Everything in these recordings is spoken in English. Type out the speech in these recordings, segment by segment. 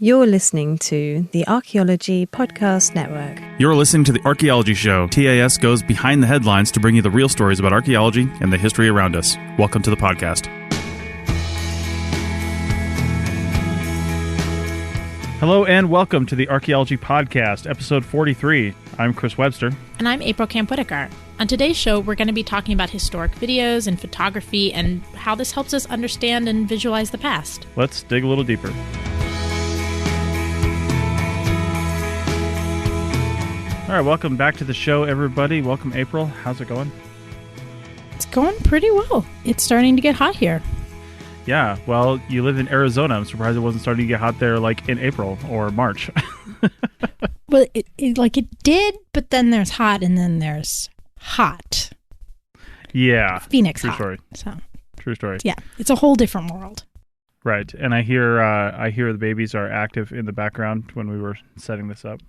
You're listening to the Archaeology Podcast Network. You're listening to the Archaeology Show. TAS goes behind the headlines to bring you the real stories about archaeology and the history around us. Welcome to the podcast. Hello and welcome to the Archaeology Podcast, episode 43. I'm Chris Webster. And I'm April Camp-Whitaker. On today's show, we're going to be talking about historic videos and photography and how this helps us understand and visualize the past. Let's dig a little deeper. All right, welcome back to the show, everybody. Welcome, April. How's it going? It's going pretty well. It's starting to get hot here. Yeah, well, you live in Arizona. I'm surprised it wasn't starting to get hot there like in April or March. Well, it did, but then there's hot and then there's hot. Yeah. Phoenix True hot. story. So, True story. yeah, it's a whole different world. Right, and I hear the babies are active in the background when we were setting this up.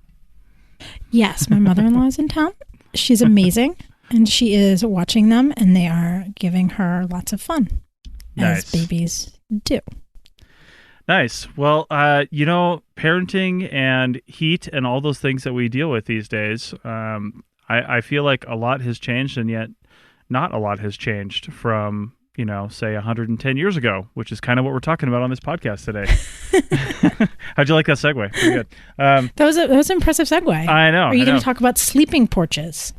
Yes, my mother-in-law is in town. She's amazing, and she is watching them, and they are giving her lots of fun, as babies do. Nice. Well, parenting and heat and all those things that we deal with these days, I feel like a lot has changed, and yet not a lot has changed from, say 110 years ago, which is kind of what we're talking about on this podcast today. How'd you like that segue? Pretty good. That was an impressive segue. I know. Are you going to talk about sleeping porches?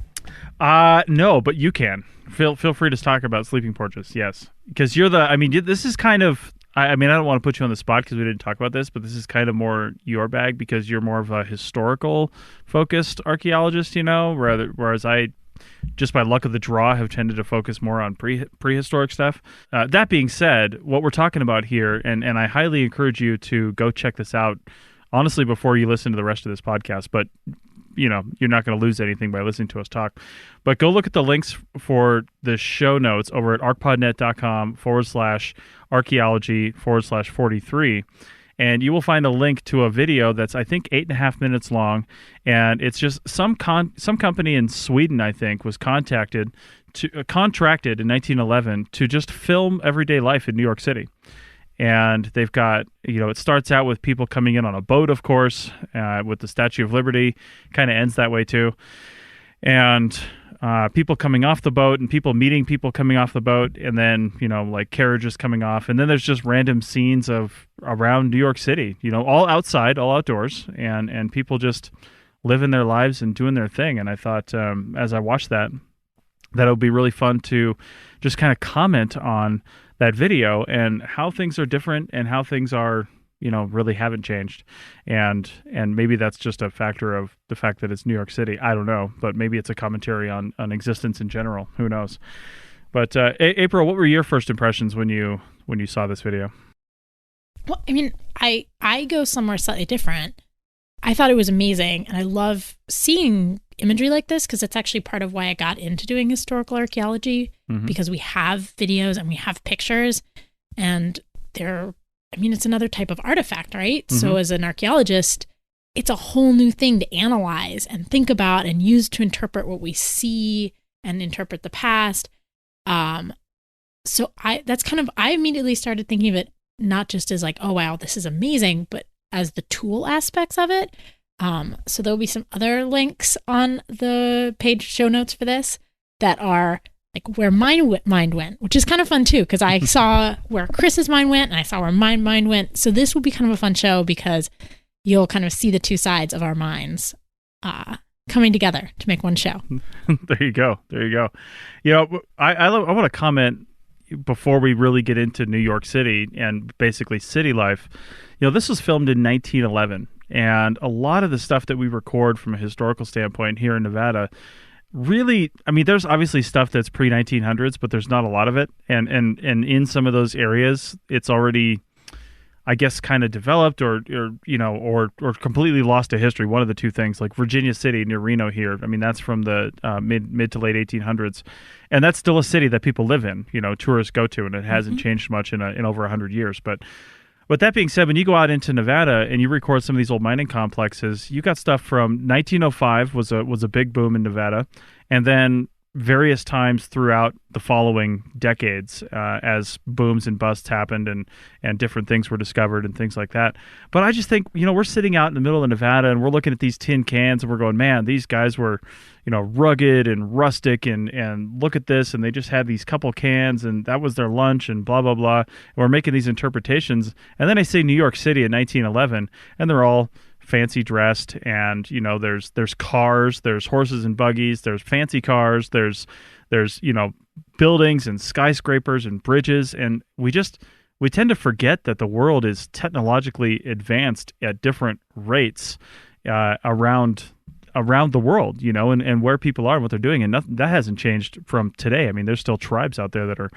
No, but you can. Feel free to talk about sleeping porches, yes. Because this is kind of, I don't want to put you on the spot because we didn't talk about this, but this is kind of more your bag because you're more of a historical focused archaeologist, whereas I, just by luck of the draw, have tended to focus more on prehistoric stuff. That being said, what we're talking about here, and I highly encourage you to go check this out, honestly, before you listen to the rest of this podcast, but you're not going to lose anything by listening to us talk. But go look at the links for the show notes over at archpodnet.com/archaeology/43. And you will find a link to a video that's, I think, 8.5 minutes long. And it's just some company in Sweden, I think, was contracted in 1911 to just film everyday life in New York City. And they've got, it starts out with people coming in on a boat, of course, with the Statue of Liberty. Kind of ends that way, too. And people coming off the boat and people meeting people coming off the boat. And then, like carriages coming off. And then there's just random scenes of around New York City, all outside, all outdoors. And people just living their lives and doing their thing. And I thought, as I watched that it would be really fun to just kind of comment on that video and how things are different and how things are, really haven't changed. And maybe that's just a factor of the fact that it's New York City. I don't know, but maybe it's a commentary on existence in general. Who knows? But April, what were your first impressions when you saw this video? Well, I go somewhere slightly different. I thought it was amazing, and I love seeing imagery like this because it's actually part of why I got into doing historical archaeology, because we have videos and we have pictures, and it's another type of artifact, right? Mm-hmm. So as an archaeologist, it's a whole new thing to analyze and think about and use to interpret what we see and interpret the past. So I immediately started thinking of it not just as like, oh, wow, this is amazing, but as the tool aspects of it. So there'll be some other links on the page show notes for this that are like where my mind went, which is kind of fun too, because I saw where Chris's mind went and I saw where my mind went. So this will be kind of a fun show because you'll kind of see the two sides of our minds coming together to make one show. There you go. I want to comment before we really get into New York City and basically city life. This was filmed in 1911, and a lot of the stuff that we record from a historical standpoint here in Nevada, really, there's obviously stuff that's pre-1900s, but there's not a lot of it. And in some of those areas, it's already, I guess, kind of developed or completely lost to history. One of the two things, like Virginia City near Reno here, that's from the mid to late 1800s. And that's still a city that people live in, tourists go to, and it hasn't changed much in over 100 years. But that being said, when you go out into Nevada and you record some of these old mining complexes, you got stuff from 1905 was a big boom in Nevada. And then various times throughout the following decades as booms and busts happened and different things were discovered and things like that. But I just think, we're sitting out in the middle of Nevada and we're looking at these tin cans and we're going, man, these guys were, rugged and rustic and look at this. And they just had these couple cans and that was their lunch and blah, blah, blah. And we're making these interpretations. And then I say New York City in 1911 and they're all fancy dressed, and there's cars, there's horses and buggies, there's fancy cars, there's buildings and skyscrapers and bridges, and we tend to forget that the world is technologically advanced at different rates around the world, and where people are and what they're doing, and that hasn't changed from today. I mean, there's still tribes out there that are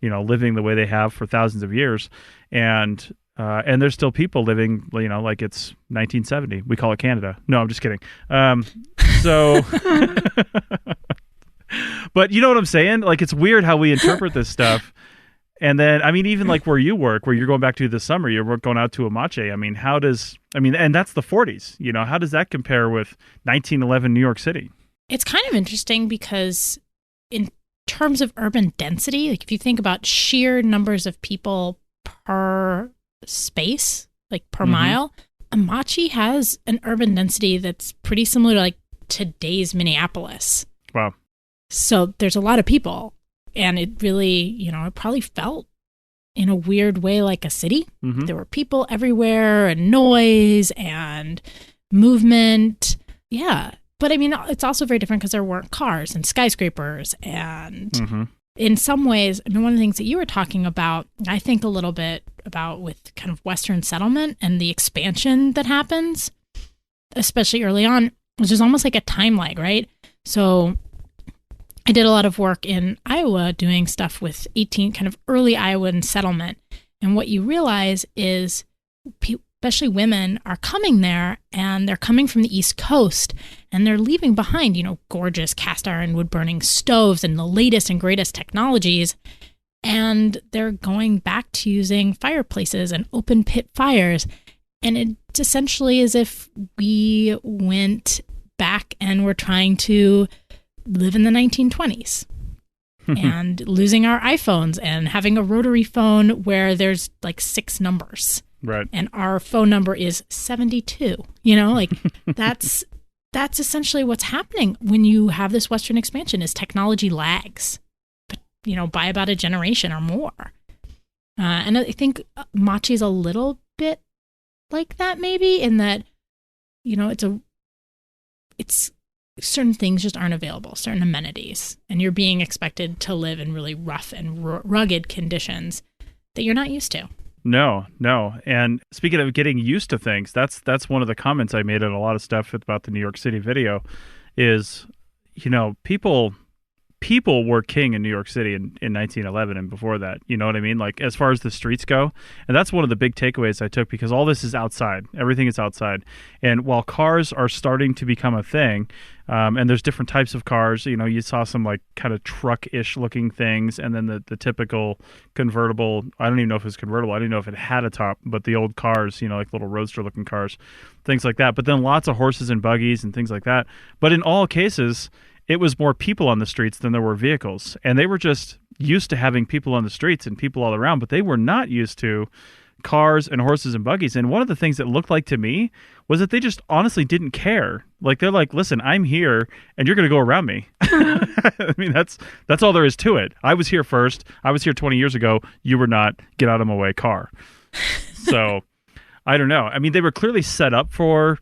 living the way they have for thousands of years, and there's still people living, like it's 1970. We call it Canada. No, I'm just kidding. So, but you know what I'm saying? Like, it's weird how we interpret this stuff. And then, I mean, even like where you work, where you're going back to this summer, you're going out to Amache. I mean, and that's the 40s. How does that compare with 1911 New York City? It's kind of interesting because in terms of urban density, like if you think about sheer numbers of people per space, like per mile, Amache has an urban density that's pretty similar to like today's Minneapolis. Wow. So there's a lot of people, and it really, it probably felt in a weird way like a city. There were people everywhere and noise and movement. Yeah. But I mean, it's also very different because there weren't cars and skyscrapers and in some ways, I mean, one of the things that you were talking about, I think a little bit about with kind of Western settlement and the expansion that happens, especially early on, which is almost like a time lag, right? So I did a lot of work in Iowa doing stuff with kind of early Iowan settlement. And what you realize is especially women are coming there, and they're coming from the East Coast, and they're leaving behind, gorgeous cast iron wood burning stoves and the latest and greatest technologies. And they're going back to using fireplaces and open pit fires. And it's essentially as if we went back and were trying to live in the 1920s and losing our iPhones and having a rotary phone where there's like 6 numbers. Right. And our phone number is 72. Like that's essentially what's happening when you have this Western expansion is technology lags, but by about a generation or more. And I think Machi is a little bit like that, maybe, in that, it's certain things just aren't available, certain amenities, and you're being expected to live in really rough and rugged conditions that you're not used to. No. And speaking of getting used to things, that's one of the comments I made on a lot of stuff about the New York City video is, people were king in New York City in 1911 and before that. You know what I mean? Like, as far as the streets go. And that's one of the big takeaways I took, because all this is outside. Everything is outside. And while cars are starting to become a thing, and there's different types of cars, you saw some like kind of truck-ish looking things, and then the typical convertible. I don't even know if it's convertible. I didn't know if it had a top, but the old cars, like little roadster looking cars, things like that. But then lots of horses and buggies and things like that. But in all cases, it was more people on the streets than there were vehicles. And they were just used to having people on the streets and people all around, but they were not used to cars and horses and buggies. And one of the things that looked like to me was that they just honestly didn't care. Like, they're like, listen, I'm here and you're going to go around me. I mean, that's all there is to it. I was here first. I was here 20 years ago. You were not. Get out of my way, car. So I don't know. I mean, they were clearly set up for,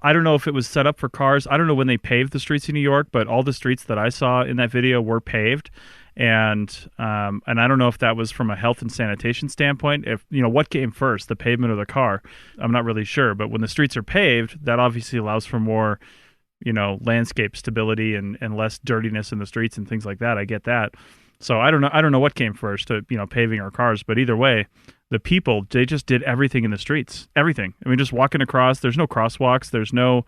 I don't know if it was set up for cars. I don't know when they paved the streets in New York, but all the streets that I saw in that video were paved. And I don't know if that was from a health and sanitation standpoint. If what came first, the pavement or the car, I'm not really sure. But when the streets are paved, that obviously allows for more, landscape stability and less dirtiness in the streets and things like that. I get that. So I don't know what came first, paving or cars. But either way, the people, they just did everything in the streets, everything. I mean, just walking across. There's no crosswalks. There's no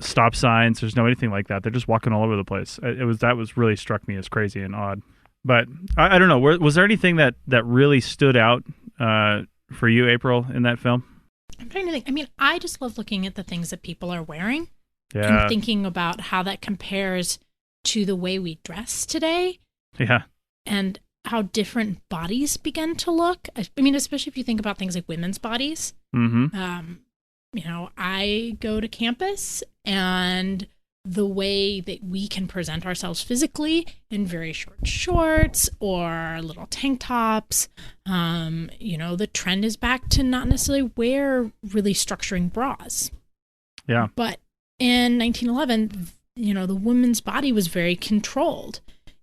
stop signs. There's no anything like that. They're just walking all over the place. That was really struck me as crazy and odd. But I don't know. Was there anything that really stood out for you, April, in that film? I'm trying to think. I mean, I just love looking at the things that people are wearing and thinking about how that compares to the way we dress today. Yeah. And how different bodies begin to look. I mean, especially if you think about things like women's bodies. Mm-hmm. You know, I go to campus, and the way that we can present ourselves physically in very short shorts or little tank tops, you know, the trend is back to not necessarily wear really structuring bras. Yeah. But in 1911, you know, the woman's body was very controlled.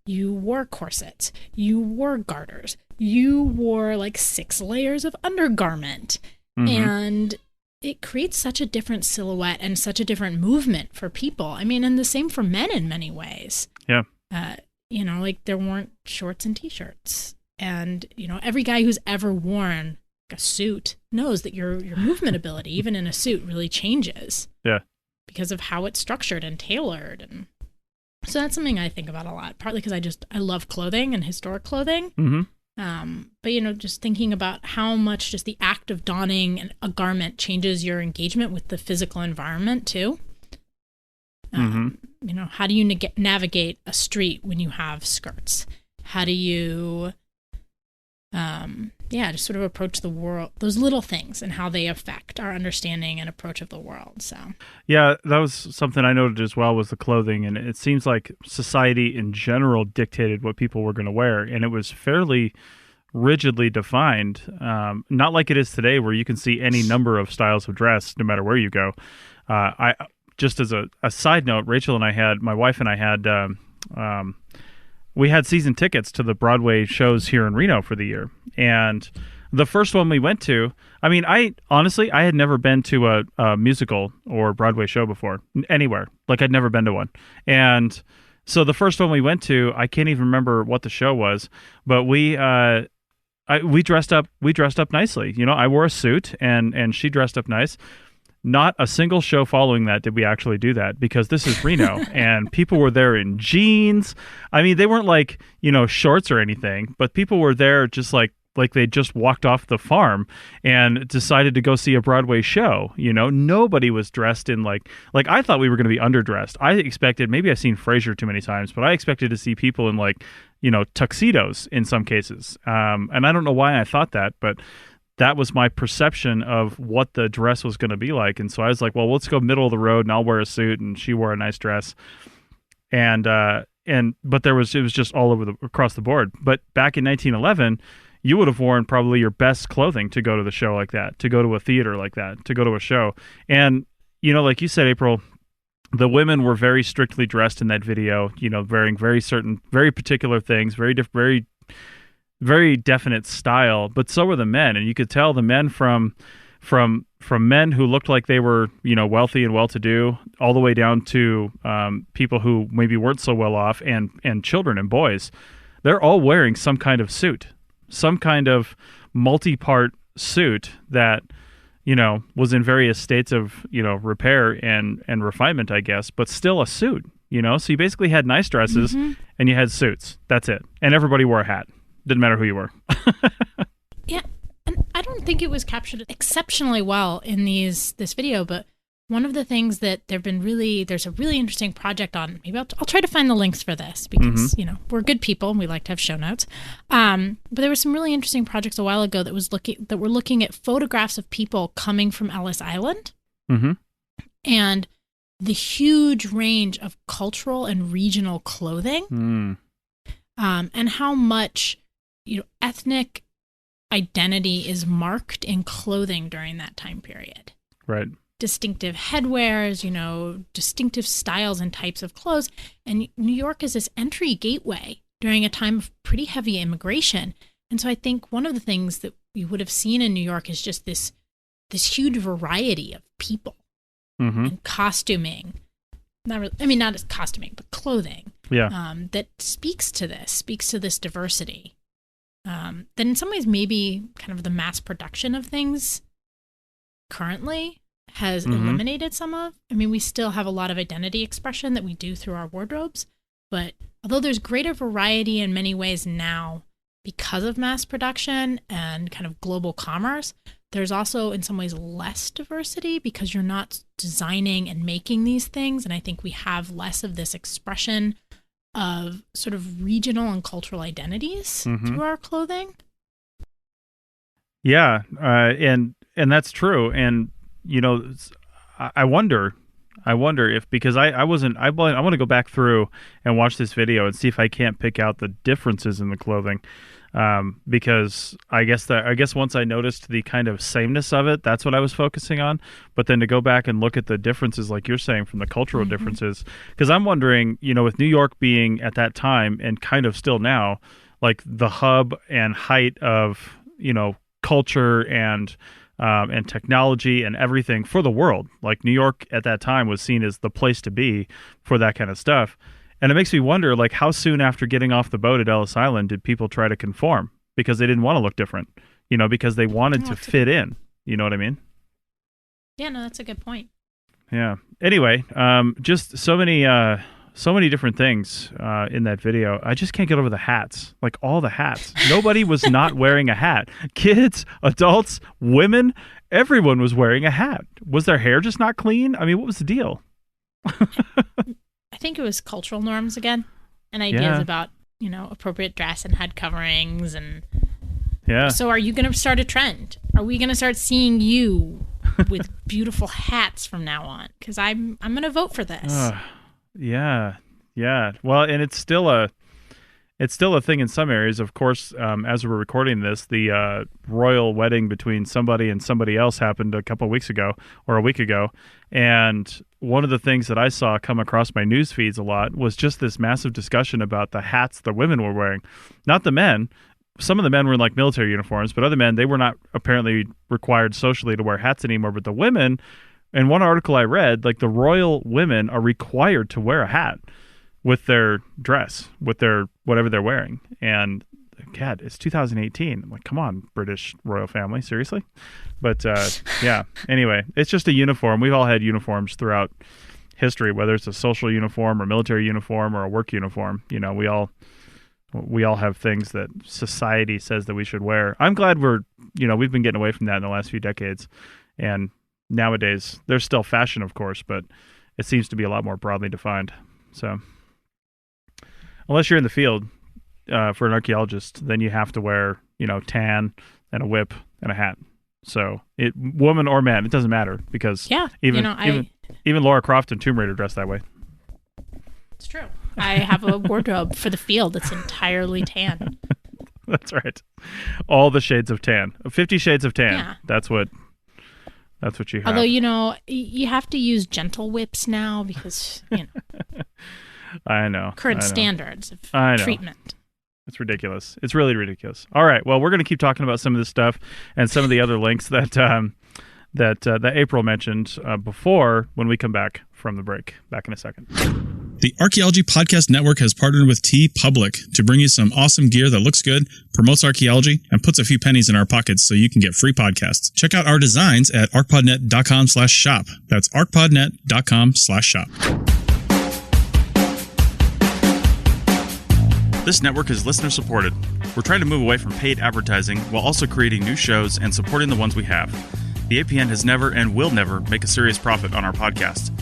You wore corsets, you wore garters, you wore like 6 layers of undergarment. Mm-hmm. And it creates such a different silhouette and such a different movement for people. I mean, and the same for men in many ways. Yeah. You know, like there weren't shorts and t-shirts. And, you know, every guy who's ever worn a suit knows that your movement ability, even in a suit, really changes. Yeah. Because of how it's structured and tailored. And so that's something I think about a lot, partly because I love clothing and historic clothing. Mm-hmm. But, you know, just thinking about how much just the act of donning a garment changes your engagement with the physical environment, too. Mm-hmm. You know, how do you navigate a street when you have skirts? How do you, just sort of approach the world, those little things and how they affect our understanding and approach of the world. So, yeah, that was something I noted as well, was the clothing. And it seems like society in general dictated what people were going to wear. And it was fairly rigidly defined, not like it is today where you can see any number of styles of dress no matter where you go. I just as a side note, Rachel and I had, my wife and I had, we had season tickets to the Broadway shows here in Reno for the year. And the first one we went to, I mean, I had never been to a musical or Broadway show before, anywhere. Like, I'd never been to one. And so the first one we went to, I can't even remember what the show was, but we dressed up nicely. You know, I wore a suit and she dressed up nice. Not a single show following that did we actually do that, because this is Reno and people were there in jeans. I mean, they weren't like, you know, shorts or anything, but people were there just like they just walked off the farm and decided to go see a Broadway show. You know, nobody was dressed in like I thought we were going to be underdressed. I expected, maybe I've seen Frasier too many times, but I expected to see people in like, you know, tuxedos in some cases. And I don't know why I thought that, but that was my perception of what the dress was going to be like. And so I was like, well, let's go middle of the road and I'll wear a suit, and she wore a nice dress. But it was just all over across the board. But back in 1911, you would have worn probably your best clothing to go to the show like that, to go to a theater like that, to go to a show. And, you know, like you said, April, the women were very strictly dressed in that video, you know, wearing very particular things, very definite style, but so were the men. And you could tell the men from men who looked like they were, you know, wealthy and well-to-do, all the way down to people who maybe weren't so well off, and children and boys. They're all wearing some kind of suit, some kind of multi-part suit that, you know, was in various states of, you know, repair and refinement, I guess, but still a suit, you know? So you basically had nice dresses and you had suits. That's it. And everybody wore a hat. Didn't matter who you were. Yeah, and I don't think it was captured exceptionally well in this video, but one of the things that there's a really interesting project on, maybe I'll try to find the links for this, because, you know, we're good people and we like to have show notes. But there were some really interesting projects a while ago that were looking at photographs of people coming from Ellis Island. Mm-hmm. And the huge range of cultural and regional clothing, and how much, you know, ethnic identity is marked in clothing during that time period. Right. Distinctive headwears, you know, distinctive styles and types of clothes. And New York is this entry gateway during a time of pretty heavy immigration. And so I think one of the things that you would have seen in New York is just this huge variety of people and costuming. Not as costuming, but clothing. Yeah. That speaks to this diversity. That in some ways maybe kind of the mass production of things currently has eliminated some of. I mean, we still have a lot of identity expression that we do through our wardrobes, but although there's greater variety in many ways now because of mass production and kind of global commerce, there's also in some ways less diversity because you're not designing and making these things. And I think we have less of this expression of sort of regional and cultural identities through our clothing. Yeah, and that's true. And I wonder if, because I want to go back through and watch this video and see if I can't pick out the differences in the clothing. Because I guess once I noticed the kind of sameness of it, that's what I was focusing on. But then to go back and look at the differences, like you're saying, from the cultural differences, because I'm wondering, with New York being at that time and kind of still now, like the hub and height of, culture and technology and everything for the world. Like New York at that time was seen as the place to be for that kind of stuff. And it makes me wonder, like, how soon after getting off the boat at Ellis Island did people try to conform? Because they didn't want to look different, because they wanted to fit in. You know what I mean? Yeah, no, that's a good point. Yeah. Anyway, just so many different things in that video. I just can't get over the hats. Like, all the hats. Nobody was not wearing a hat. Kids, adults, women, everyone was wearing a hat. Was their hair just not clean? I mean, what was the deal? I think it was cultural norms again, and ideas about, appropriate dress and head coverings. And so are you going to start a trend? Are we going to start seeing you with beautiful hats from now on? Because I'm going to vote for this. Yeah. Well, and it's still a thing in some areas. Of course, as we're recording this, the royal wedding between somebody and somebody else happened a couple of weeks ago or a week ago. And one of the things that I saw come across my news feeds a lot was just this massive discussion about the hats the women were wearing. Not the men. Some of the men were in like military uniforms, but other men, they were not apparently required socially to wear hats anymore. But the women, in one article I read, like the royal women are required to wear a hat with their dress, with their whatever they're wearing. And God, it's 2018. I'm like, come on, British royal family, seriously? But anyway, it's just a uniform. We've all had uniforms throughout history, whether it's a social uniform or military uniform or a work uniform. We all have things that society says that we should wear. I'm glad we've been getting away from that in the last few decades. And nowadays, there's still fashion, of course, but it seems to be a lot more broadly defined. So unless you're in the field for an archaeologist, then you have to wear, tan and a whip and a hat. So woman or man, it doesn't matter, because even Laura Croft in Tomb Raider dressed that way. It's true. I have a wardrobe for the field that's entirely tan. That's right. All the shades of tan. 50 shades of tan. Yeah. That's what you have. Although, you have to use gentle whips now because, I know. Current standards of treatment. It's ridiculous. It's really ridiculous. All right. Well, we're going to keep talking about some of this stuff and some of the other links that April mentioned before when we come back from the break. Back in a second. The Archaeology Podcast Network has partnered with TeePublic to bring you some awesome gear that looks good, promotes archaeology, and puts a few pennies in our pockets so you can get free podcasts. Check out our designs at arcpodnet.com/shop. That's arcpodnet.com/shop. This network is listener supported. We're trying to move away from paid advertising while also creating new shows and supporting the ones we have. The APN has never and will never make a serious profit on our podcast.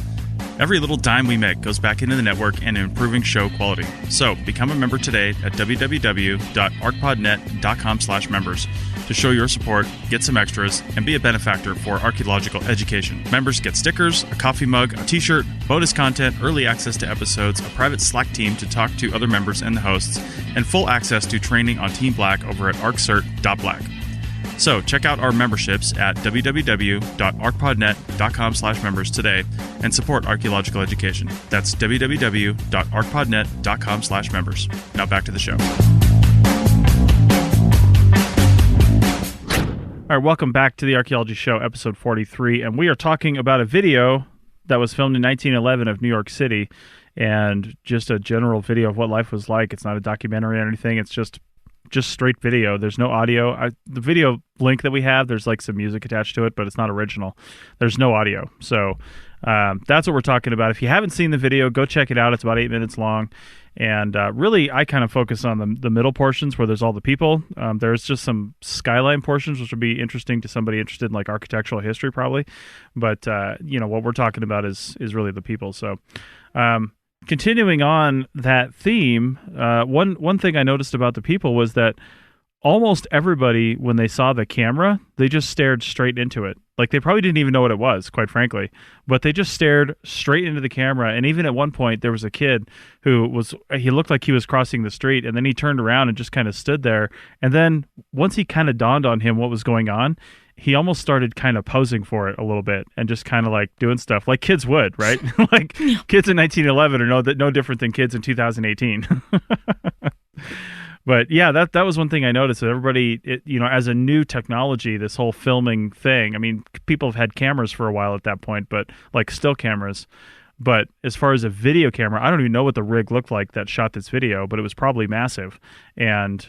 Every little dime we make goes back into the network and improving show quality. So become a member today at www.arcpodnet.com/members to show your support, get some extras, and be a benefactor for archaeological education. Members get stickers, a coffee mug, a t-shirt, bonus content, early access to episodes, a private Slack team to talk to other members and the hosts, and full access to training on Team Black over at arccert.black. So check out our memberships at www.arcpodnet.com/members today and support archaeological education. That's www.arcpodnet.com/members. Now back to the show. All right, welcome back to the Archaeology Show, episode 43, and we are talking about a video that was filmed in 1911 of New York City, and just a general video of what life was like. It's not a documentary or anything. It's just straight video. There's no audio. The video link that we have, there's like some music attached to it, but it's not original. There's no audio. So that's what we're talking about. If you haven't seen the video, go check it out. It's about 8 minutes long. And really, I kind of focus on the middle portions where there's all the people. There's just some skyline portions, which would be interesting to somebody interested in like architectural history, probably. But what we're talking about is really the people. So continuing on that theme, one thing I noticed about the people was that almost everybody, when they saw the camera, they just stared straight into it. Like they probably didn't even know what it was, quite frankly, but they just stared straight into the camera. And even at one point, there was a kid he looked like he was crossing the street, and then he turned around and just kind of stood there. And then once he kind of dawned on him what was going on, he almost started kind of posing for it a little bit and just kind of like doing stuff like kids would, right? Like kids in 1911 are no different than kids in 2018. But yeah, that was one thing I noticed, that everybody, as a new technology, this whole filming thing, I mean, people have had cameras for a while at that point, but like still cameras. But as far as a video camera, I don't even know what the rig looked like that shot this video, but it was probably massive and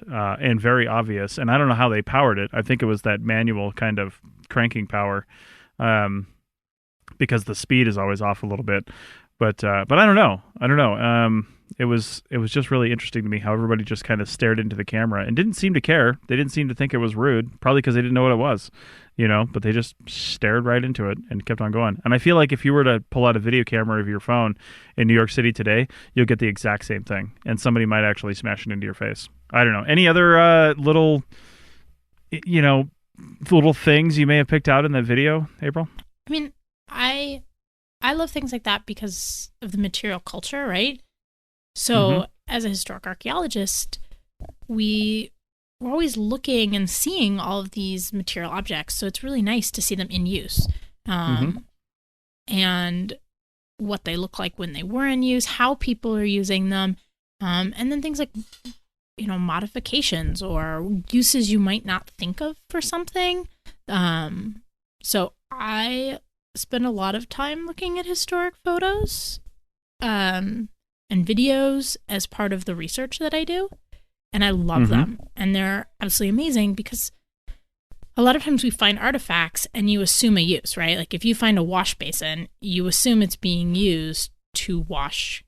very obvious. And I don't know how they powered it. I think it was that manual kind of cranking power, because the speed is always off a little bit. But I don't know. It was just really interesting to me how everybody just kind of stared into the camera and didn't seem to care. They didn't seem to think it was rude, probably because they didn't know what it was, but they just stared right into it and kept on going. And I feel like if you were to pull out a video camera of your phone in New York City today, you'll get the exact same thing, and somebody might actually smash it into your face. I don't know. Any other little things you may have picked out in that video, April? I mean, I love things like that because of the material culture, right? So as a historic archaeologist, we're always looking and seeing all of these material objects. So it's really nice to see them in use, and what they look like when they were in use, how people are using them, and then things like, modifications or uses you might not think of for something. So I spend a lot of time looking at historic photos and videos as part of the research that I do. And I love them. And they're absolutely amazing because a lot of times we find artifacts and you assume a use, right? Like if you find a wash basin, you assume it's being used to wash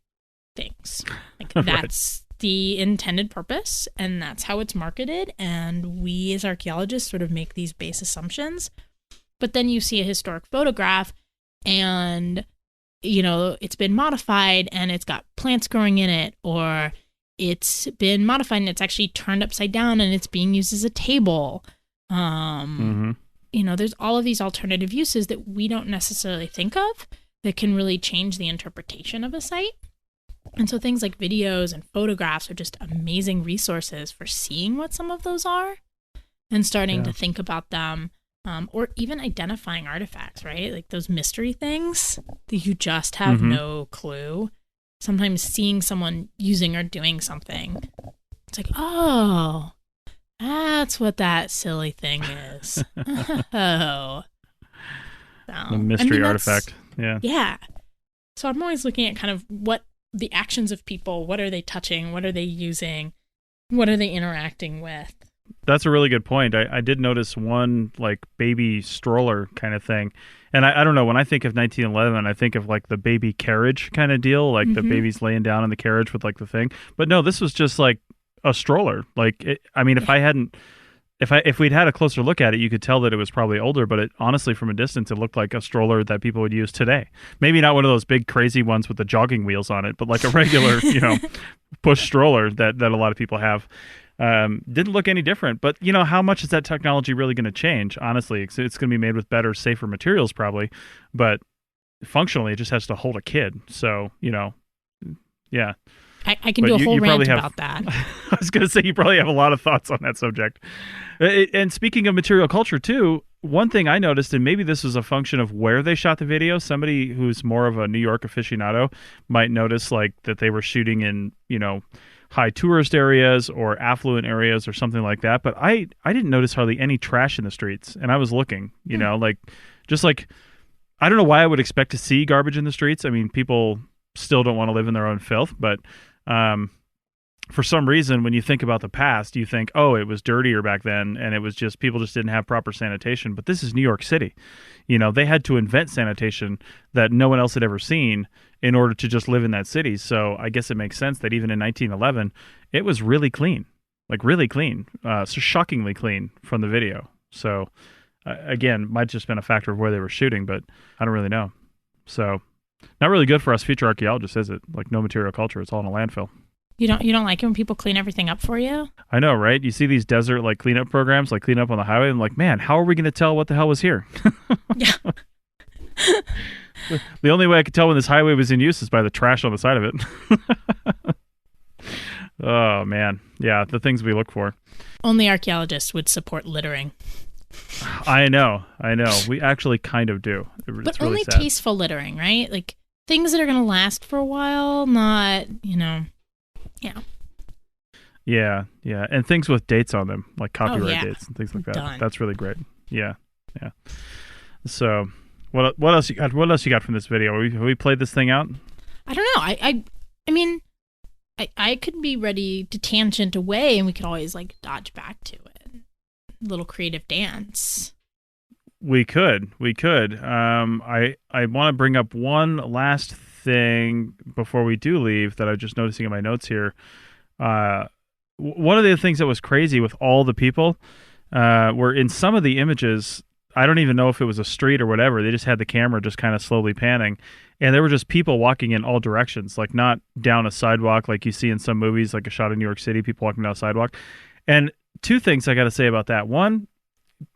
things. Like that's the intended purpose, and that's how it's marketed. And we as archaeologists sort of make these base assumptions. But then you see a historic photograph and, it's been modified and it's got plants growing in it, or it's been modified and it's actually turned upside down and it's being used as a table. There's all of these alternative uses that we don't necessarily think of that can really change the interpretation of a site. And so things like videos and photographs are just amazing resources for seeing what some of those are and starting to think about them. Or even identifying artifacts, right? Like those mystery things that you just have no clue. Sometimes seeing someone using or doing something, it's like, oh, that's what that silly thing is. Oh. The mystery artifact. Yeah. Yeah. So I'm always looking at kind of what the actions of people, what are they touching? What are they using? What are they interacting with? That's a really good point. I did notice one like baby stroller kind of thing. And I don't know, when I think of 1911, I think of like the baby carriage kind of deal, like the baby's laying down in the carriage with like the thing. But no, this was just like a stroller. Like, if we'd had a closer look at it, you could tell that it was probably older, but honestly, from a distance, it looked like a stroller that people would use today. Maybe not one of those big crazy ones with the jogging wheels on it, but like a regular, push stroller that a lot of people have. Didn't look any different, but how much is that technology really going to change? Honestly, it's going to be made with better, safer materials probably, but functionally it just has to hold a kid. So, yeah. I can do a whole rant about that. I was going to say, you probably have a lot of thoughts on that subject. And speaking of material culture too, one thing I noticed, and maybe this was a function of where they shot the video, somebody who's more of a New York aficionado might notice like that they were shooting in, high tourist areas or affluent areas or something like that. But I didn't notice hardly any trash in the streets. And I was looking, I don't know why I would expect to see garbage in the streets. I mean, people still don't want to live in their own filth, but for some reason, when you think about the past, you think, oh, it was dirtier back then, and it was just people just didn't have proper sanitation. But this is New York City. They had to invent sanitation that no one else had ever seen in order to just live in that city. So I guess it makes sense that even in 1911, it was really clean, so shockingly clean from the video. So again, might just been a factor of where they were shooting, but I don't really know. So Not really good for us future archaeologists, is it? Like no material culture. It's all in a landfill. You don't like it when people clean everything up for you? I know, right? You see these desert like cleanup programs, like clean up on the highway. I'm like, man, how are we going to tell what the hell was here? Yeah. The only way I could tell when this highway was in use is by the trash on the side of it. Oh, man. Yeah, the things we look for. Only archaeologists would support littering. I know. We actually kind of do. But really only sad. tasteful littering, right? Like things that are going to last for a while, not, Yeah. And things with dates on them, like copyright yeah. dates and things like that. Done. That's really great. Yeah. So, what else you got? What else you got from this video? Have we played this thing out? I don't know. I mean, I could be ready to tangent away, and we could always like dodge back to it. Little creative dance. We could. I want to bring up one last thing before we do leave that I'm just noticing in my notes here. One of the things that was crazy with all the people were in some of the images. I don't even know if it was a street or whatever. They just had the camera just kind of slowly panning, and there were just people walking in all directions, like not down a sidewalk like you see in some movies, like a shot in New York City, people walking down a sidewalk. And two things I got to say about that. One,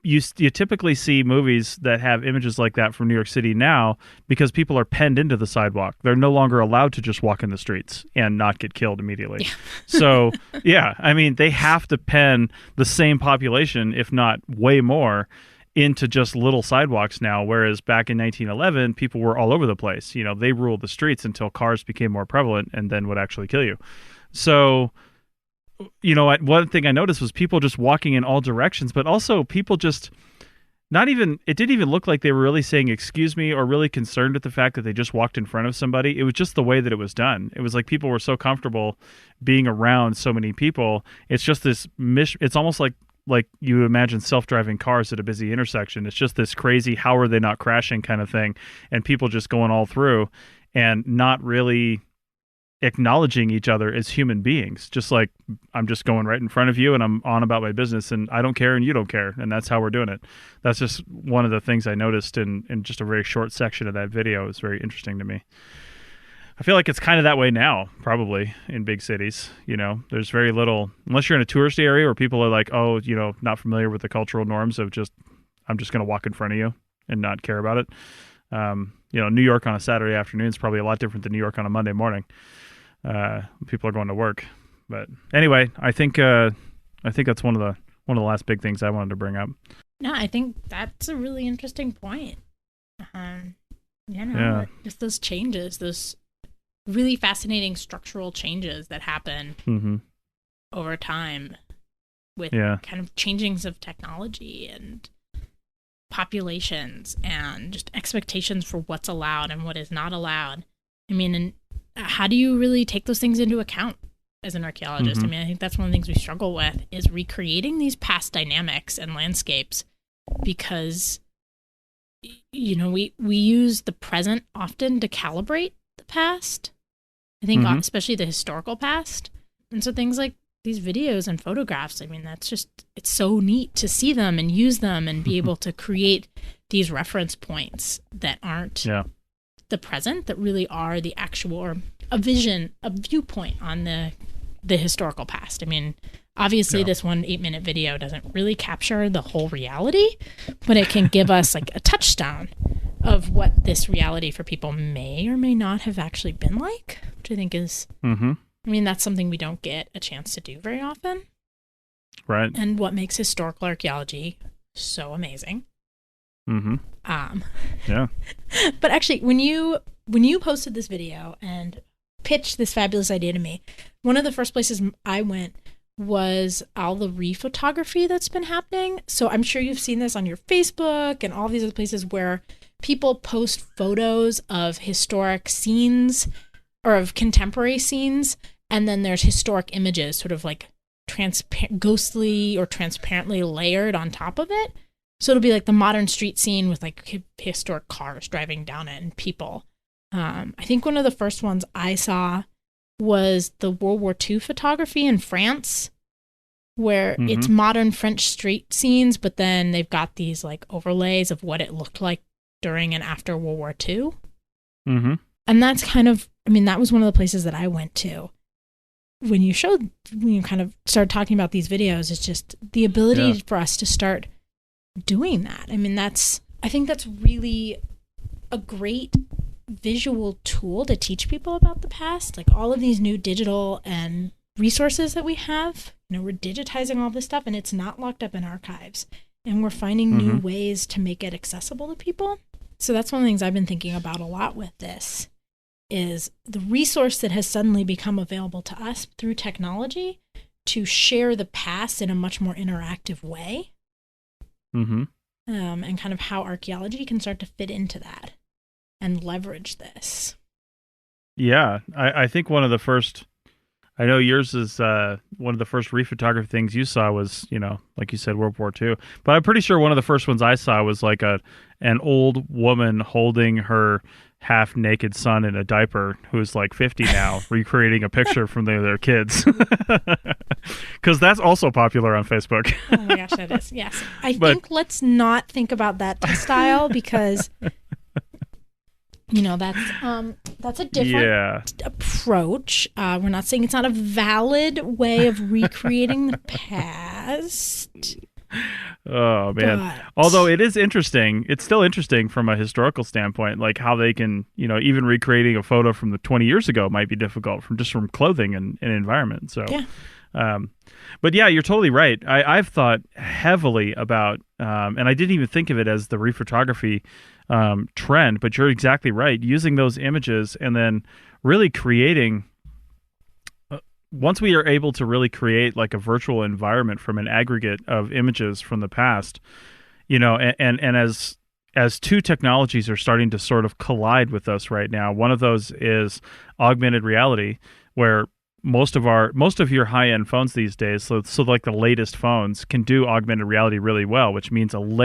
you typically see movies that have images like that from New York City now because people are penned into the sidewalk. They're no longer allowed to just walk in the streets and not get killed immediately. Yeah. So, yeah, I mean, they have to pen the same population, if not way more, into just little sidewalks now, whereas back in 1911, people were all over the place. You know, they ruled the streets until cars became more prevalent and then would actually kill you. So, you know, one thing I noticed was people just walking in all directions, but also people just it didn't even look like they were really saying excuse me or really concerned with the fact that they just walked in front of somebody. It was just the way that it was done. It was like people were so comfortable being around so many people. It's just this it's almost like you imagine self-driving cars at a busy intersection. It's just this crazy, how are they not crashing kind of thing, and people just going all through and not really acknowledging each other as human beings. Just like, I'm just going right in front of you and I'm on about my business and I don't care and you don't care, and that's how we're doing it. That's just one of the things I noticed in just a very short section of that video. Is very interesting to me. I feel like it's kind of that way now, probably, in big cities. You know, there's very little, unless you're in a touristy area where people are like, oh, you know, not familiar with the cultural norms of just, I'm just going to walk in front of you and not care about it. You know, New York on a Saturday afternoon is probably a lot different than New York on a Monday morning. People are going to work. But anyway, I think that's one of the last big things I wanted to bring up. No, I think that's a really interesting point. Just those changes, those really fascinating structural changes that happen over time with kind of changings of technology and populations and just expectations for what's allowed and what is not allowed. I mean, and how do you really take those things into account as an archaeologist? I mean, I think that's one of the things we struggle with, is recreating these past dynamics and landscapes, because, you know, we use the present often to calibrate the past. I think especially the historical past. And so things like these videos and photographs, I mean, it's so neat to see them and use them and be able to create these reference points that aren't the present, that really are the actual, or a viewpoint on the historical past. I mean, obviously this 1 8-minute video doesn't really capture the whole reality, but it can give us like a touchstone of what this reality for people may or may not have actually been like, which I think is, I mean, that's something we don't get a chance to do very often. Right. And what makes historical archaeology so amazing. Yeah. But actually, when you posted this video and pitched this fabulous idea to me, one of the first places I went was all the rephotography that's been happening. So I'm sure you've seen this on your Facebook and all these other places where people post photos of historic scenes or of contemporary scenes, and then there's historic images sort of like ghostly or transparently layered on top of it. So it'll be like the modern street scene with like historic cars driving down it and people. I think one of the first ones I saw was the World War II photography in France, where it's modern French street scenes, but then they've got these like overlays of what it looked like during and after World War II. And that's kind of, I mean, that was one of the places that I went to when you kind of started talking about these videos. It's just the ability for us to start doing that. I mean, I think that's really a great visual tool to teach people about the past. Like all of these new digital and resources that we have, we're digitizing all this stuff and it's not locked up in archives, and we're finding new ways to make it accessible to people. So that's one of the things I've been thinking about a lot with this, is the resource that has suddenly become available to us through technology to share the past in a much more interactive way. And kind of how archaeology can start to fit into that and leverage this. Yeah, I think one of the first, I know yours is one of the first rephotography things you saw was, like you said, World War II. But I'm pretty sure one of the first ones I saw was like an old woman holding her half-naked son in a diaper who's like 50 now, recreating a picture from their kids. Because that's also popular on Facebook. Oh my gosh, that is. Yes. I think let's not think about that style, because that's a different approach. We're not saying it's not a valid way of recreating the past. Oh man! Although it is interesting, it's still interesting from a historical standpoint, like how they can, even recreating a photo from the 20 years ago might be difficult from clothing and environment. So, but yeah, you're totally right. I've thought heavily about, and I didn't even think of it as the rephotography trend, but you're exactly right. Using those images and then really creating. Once we are able to really create like a virtual environment from an aggregate of images from the past, and as two technologies are starting to sort of collide with us right now, one of those is augmented reality, where most of your high-end phones these days, so like the latest phones can do augmented reality really well, which means something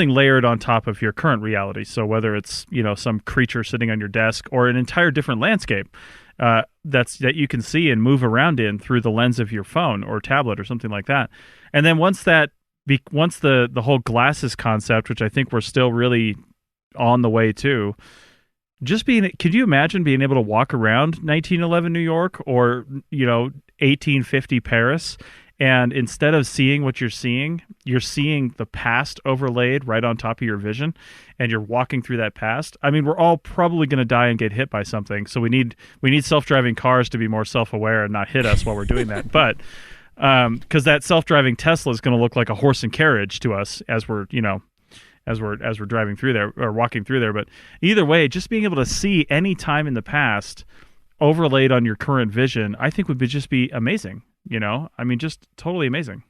layered on top of your current reality. So whether it's, some creature sitting on your desk or an entire different landscape, that you can see and move around in through the lens of your phone or tablet or something like that. And then once the whole glasses concept, which I think we're still really on the way to, could you imagine being able to walk around 1911 New York or 1850 Paris, and instead of seeing what you're seeing the past overlaid right on top of your vision, and you're walking through that past? I mean, we're all probably going to die and get hit by something, so we need self-driving cars to be more self-aware and not hit us while we're doing that. But because that self-driving Tesla is going to look like a horse and carriage to us as we're driving through there or walking through there. But either way, just being able to see any time in the past overlaid on your current vision, I think would just be amazing. I mean, just totally amazing.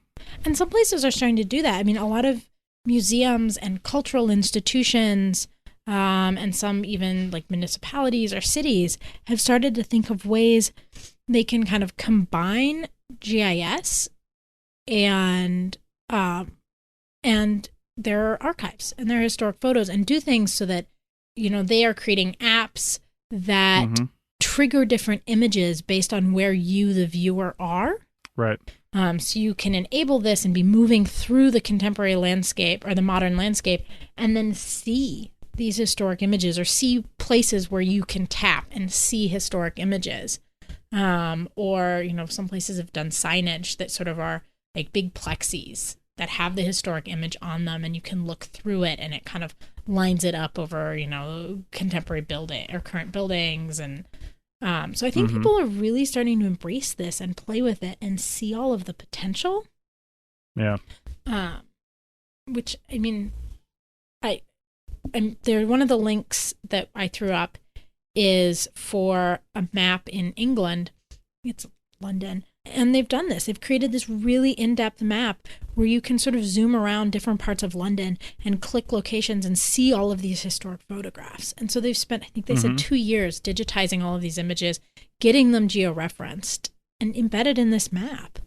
And some places are starting to do that. I mean, a lot of museums and cultural institutions, and some even like municipalities or cities have started to think of ways they can kind of combine GIS and their archives and their historic photos, and do things so that, they are creating apps that trigger different images based on where you, the viewer, are. Right. So you can enable this and be moving through the contemporary landscape or the modern landscape, and then see these historic images, or see places where you can tap and see historic images. Or, some places have done signage that sort of are like big plexis that have the historic image on them, and you can look through it and it kind of lines it up over, contemporary building or current buildings. And so I think people are really starting to embrace this and play with it and see all of the potential. Yeah. Which, I mean, one of the links that I threw up is for a map in England. It's London. And they've done this. They've created this really in-depth map where you can sort of zoom around different parts of London and click locations and see all of these historic photographs. And so they've spent, I think they said 2 years digitizing all of these images, getting them georeferenced and embedded in this map.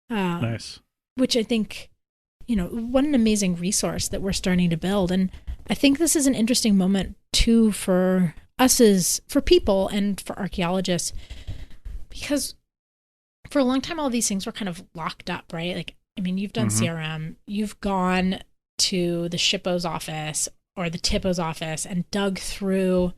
Nice. Which I think, what an amazing resource that we're starting to build. And I think this is an interesting moment too for us for people and for archaeologists, because for a long time, all these things were kind of locked up, right? Like, I mean, you've done CRM, you've gone to the SHPO's office or the TIPO's office and dug through,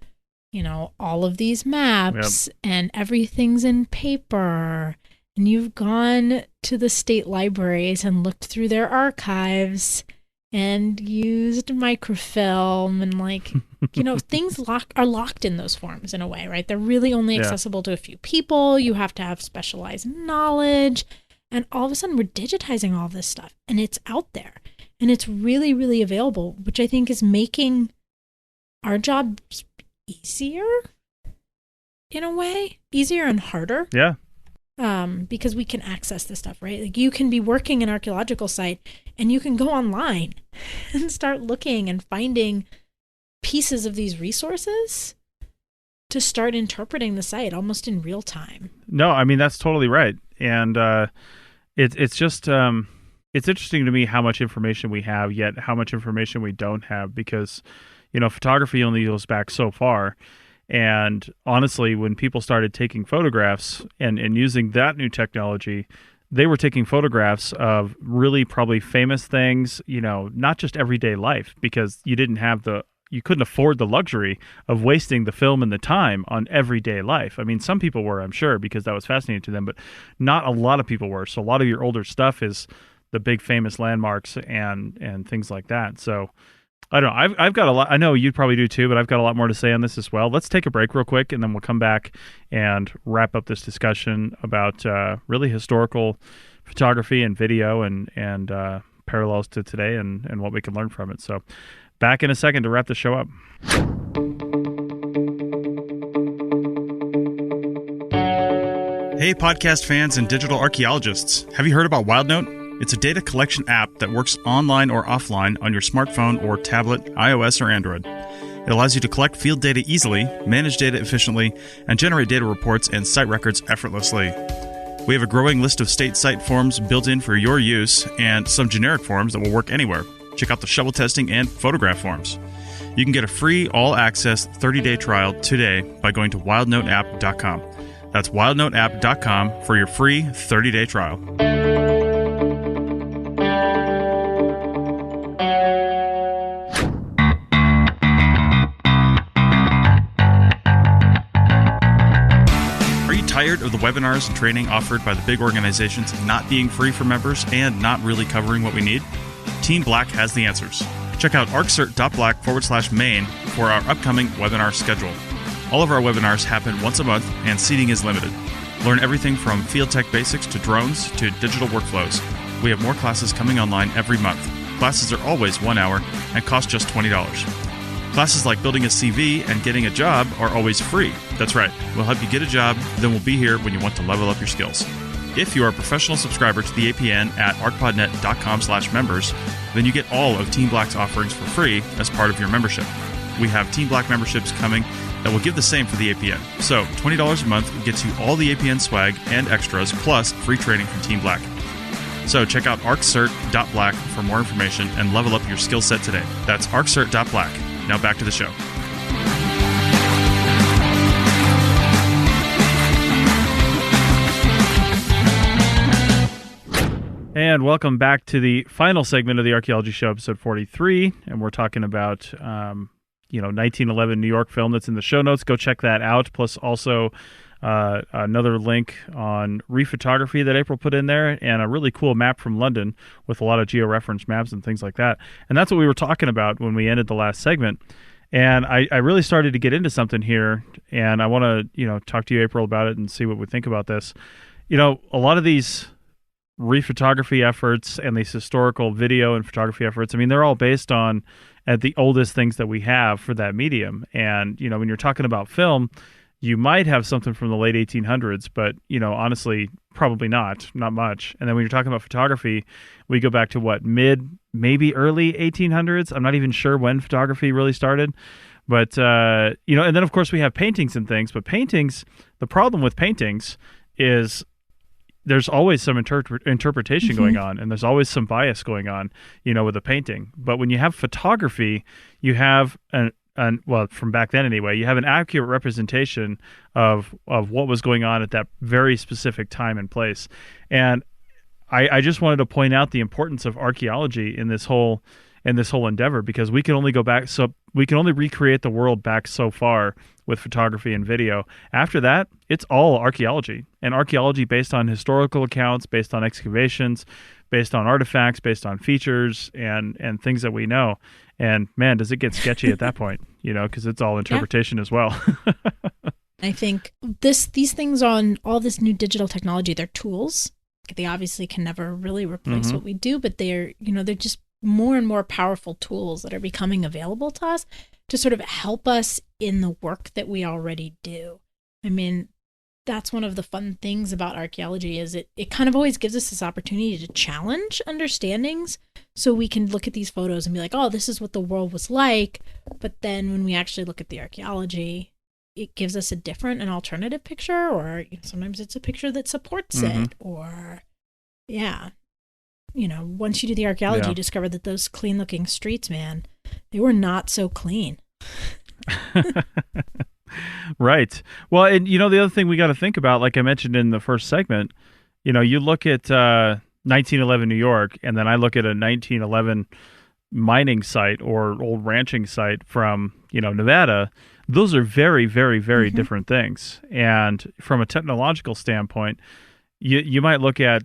all of these maps and everything's in paper. And you've gone to the state libraries and looked through their archives and used microfilm and things are locked in those forms in a way, right? They're really only accessible to a few people. You have to have specialized knowledge. And all of a sudden we're digitizing all this stuff and it's out there and it's really, really available, which I think is making our jobs easier in a way, easier and harder. Yeah. Because we can access this stuff, right? Like you can be working an archaeological site and you can go online and start looking and finding pieces of these resources to start interpreting the site almost in real time. No, I mean, that's totally right. And it's just, it's interesting to me how much information we have, yet how much information we don't have, because, photography only goes back so far. And honestly, when people started taking photographs and using that new technology, they were taking photographs of really probably famous things, not just everyday life, because you couldn't afford the luxury of wasting the film and the time on everyday life. I mean, some people were, I'm sure, because that was fascinating to them, but not a lot of people were. So a lot of your older stuff is the big famous landmarks and things like that. So I don't know. I've got a lot. I know you probably do too, but I've got a lot more to say on this as well. Let's take a break real quick, and then we'll come back and wrap up this discussion about really historical photography and video and parallels to today and what we can learn from it. So back in a second to wrap the show up. Hey, podcast fans and digital archaeologists. Have you heard about WildNote? It's a data collection app that works online or offline on your smartphone or tablet, iOS or Android. It allows you to collect field data easily, manage data efficiently, and generate data reports and site records effortlessly. We have a growing list of state site forms built in for your use and some generic forms that will work anywhere. Check out the shovel testing and photograph forms. You can get a free all-access 30-day trial today by going to wildnoteapp.com. That's wildnoteapp.com for your free 30-day trial. Tired of the webinars and training offered by the big organizations not being free for members and not really covering what we need? Team Black has the answers. Check out arccert.black/main for our upcoming webinar schedule. All of our webinars happen once a month and seating is limited. Learn everything from field tech basics to drones to digital workflows. We have more classes coming online every month. Classes are always 1 hour and cost just $20. Classes like building a CV and getting a job are always free. That's right. We'll help you get a job, then we'll be here when you want to level up your skills. If you are a professional subscriber to the APN at arcpodnet.com/members, then you get all of Team Black's offerings for free as part of your membership. We have Team Black memberships coming that will give the same for the APN. So $20 a month gets you all the APN swag and extras, plus free training from Team Black. So check out arccert.black for more information and level up your skill set today. That's arccert.black. Now back to the show. And welcome back to the final segment of the Archaeology Show, episode 43. And we're talking about, 1911 New York film that's in the show notes. Go check that out. Plus also another link on rephotography that April put in there, and a really cool map from London with a lot of georeference maps and things like that. And that's what we were talking about when we ended the last segment. And I really started to get into something here, and I want to, talk to you, April, about it and see what we think about this. A lot of these rephotography efforts and these historical video and photography efforts, they're all based on the oldest things that we have for that medium. And, when you're talking about film, you might have something from the late 1800s, but, honestly, probably not much. And then when you're talking about photography, we go back to maybe early 1800s. I'm not even sure when photography really started. But, and then, of course, we have paintings and things. But paintings, the problem with paintings is there's always some interpretation going on, and there's always some bias going on, with a painting. But when you have photography, you have from back then anyway, you have an accurate representation of what was going on at that very specific time and place. And I just wanted to point out the importance of archaeology in this whole this whole endeavor, because we can only go back, so we can only recreate the world back so far with photography and video. After that, it's all archaeology, and archaeology based on historical accounts, based on excavations, based on artifacts, based on features and things that we know. And man, does it get sketchy at that point, because it's all interpretation as well. I think these things on all this new digital technology, they're tools. They obviously can never really replace what we do, but they're just more and more powerful tools that are becoming available to us to sort of help us in the work that we already do. I mean, that's one of the fun things about archaeology is it kind of always gives us this opportunity to challenge understandings, so we can look at these photos and be like, oh, this is what the world was like. But then when we actually look at the archaeology, it gives us a different and alternative picture, or sometimes it's a picture that supports it, or once you do the archaeology, you discover that those clean looking streets, man, they were not so clean. Right. Well, and the other thing we got to think about, like I mentioned in the first segment, you look at 1911 New York, and then I look at a 1911 mining site or old ranching site from, Nevada. Those are very, very, very different things. And from a technological standpoint, you might look at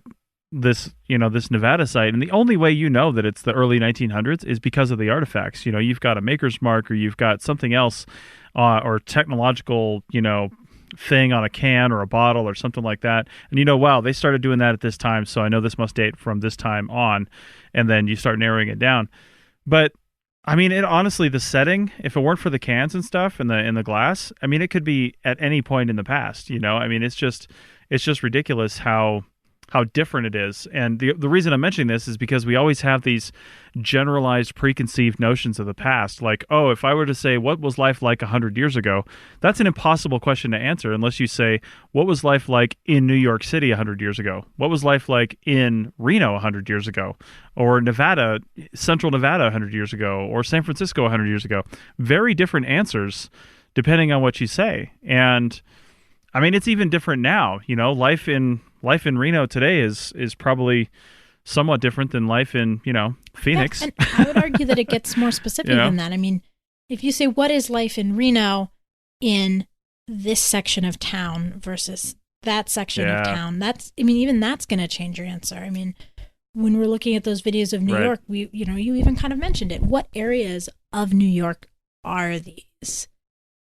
this, this Nevada site, and the only way that it's the early 1900s is because of the artifacts. You've got a maker's mark, or you've got something else, or technological, thing on a can or a bottle or something like that. And wow, they started doing that at this time, so I know this must date from this time on. And then you start narrowing it down. But I mean, honestly, the setting, if it weren't for the cans and stuff and the glass, I mean, it could be at any point in the past. I mean, it's just ridiculous how different it is. And the reason I'm mentioning this is because we always have these generalized preconceived notions of the past. Like, oh, if I were to say, what was life like 100 years ago? That's an impossible question to answer unless you say, what was life like in New York City 100 years ago? What was life like in Reno 100 years ago? Or Nevada, Central Nevada 100 years ago? Or San Francisco 100 years ago? Very different answers depending on what you say. And I mean, it's even different now. Life in Reno today is probably somewhat different than life in, Phoenix. Yeah, and I would argue that it gets more specific than that. I mean, if you say, what is life in Reno in this section of town versus that section of town, even that's going to change your answer. I mean, when we're looking at those videos of New York, you even kind of mentioned it. What areas of New York are these?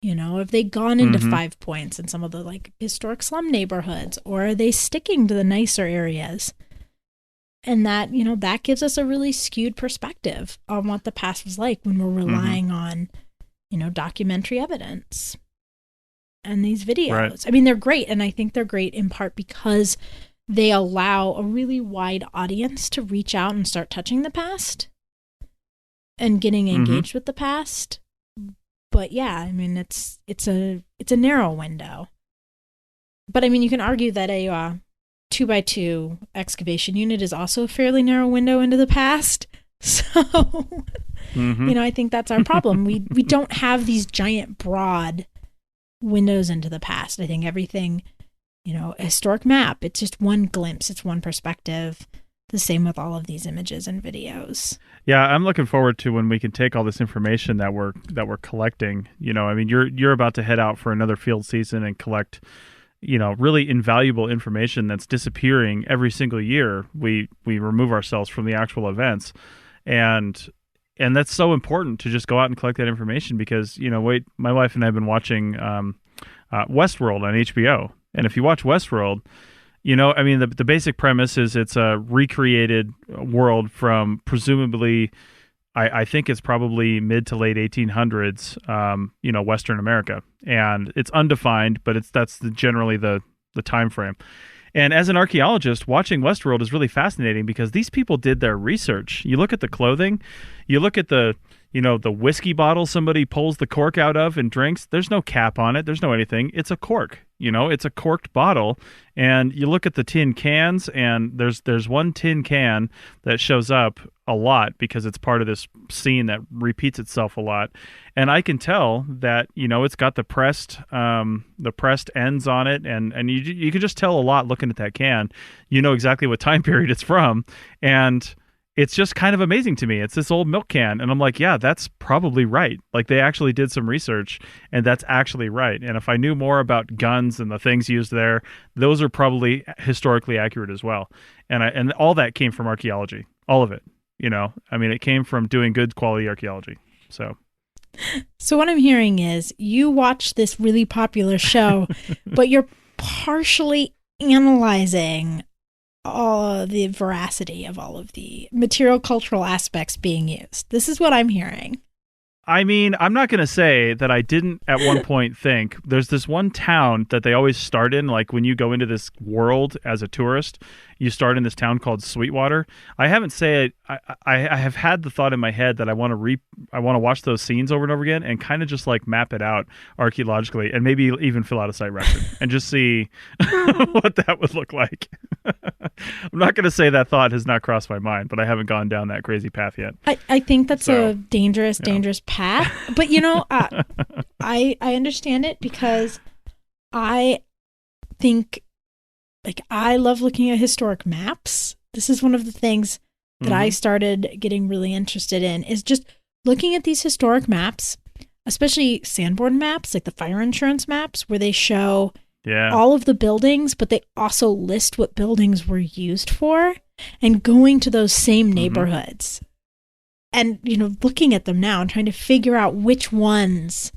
Have they gone into 5 Points and some of the historic slum neighborhoods, or are they sticking to the nicer areas? And that, that gives us a really skewed perspective on what the past was like when we're relying on, documentary evidence. And these videos, I mean, they're great. And I think they're great in part because they allow a really wide audience to reach out and start touching the past and getting engaged with the past. But yeah, I mean, it's a narrow window. But I mean, you can argue that a 2x2 excavation unit is also a fairly narrow window into the past. So, I think that's our problem. We don't have these giant, broad windows into the past. I think everything, a historic map, it's just one glimpse, it's one perspective. The same with all of these images and videos. Yeah, I'm looking forward to when we can take all this information that we're collecting. I mean, you're about to head out for another field season and collect, really invaluable information that's disappearing every single year. We remove ourselves from the actual events, and that's so important to just go out and collect that information because my wife and I have been watching Westworld on HBO, and if you watch Westworld. I mean, the basic premise is it's a recreated world from presumably, I think it's probably mid to late 1800s, Western America. And it's undefined, but that's generally the time frame. And as an archaeologist, watching Westworld is really fascinating because these people did their research. You look at the clothing, you look at the whiskey bottle somebody pulls the cork out of and drinks. There's no cap on it. There's no anything. It's a cork. It's a corked bottle. And you look at the tin cans, and there's one tin can that shows up a lot because it's part of this scene that repeats itself a lot. And I can tell that, it's got the pressed ends on it. And you can just tell a lot looking at that can. You know exactly what time period it's from. And it's just kind of amazing to me. It's this old milk can. And I'm like, yeah, that's probably right. Like they actually did some research and that's actually right. And if I knew more about guns and the things used there, those are probably historically accurate as well. And all that came from archaeology, all of it, you know, I mean, it came from doing good quality archaeology. So what I'm hearing is you watch this really popular show, but you're partially analyzing all the veracity of all of the material cultural aspects being used. This is what I'm hearing. I mean, I'm not going to say that I didn't at one point think there's this one town that they always start in. Like when you go into this world as a tourist, you start in this town called Sweetwater. I haven't said I have had the thought in my head that I want to watch those scenes over and over again and kind of just like map it out archaeologically and maybe even fill out a site record and just see what that would look like. I'm not going to say that thought has not crossed my mind, but I haven't gone down that crazy path yet. I think that's a dangerous path. But, you know, I understand it because I think, like, I love looking at historic maps. This is one of the things that I started getting really interested in is just looking at these historic maps, especially Sanborn maps, like the fire insurance maps, where they show all of the buildings, but they also list what buildings were used for and going to those same neighborhoods. And, you know, looking at them now and trying to figure out which ones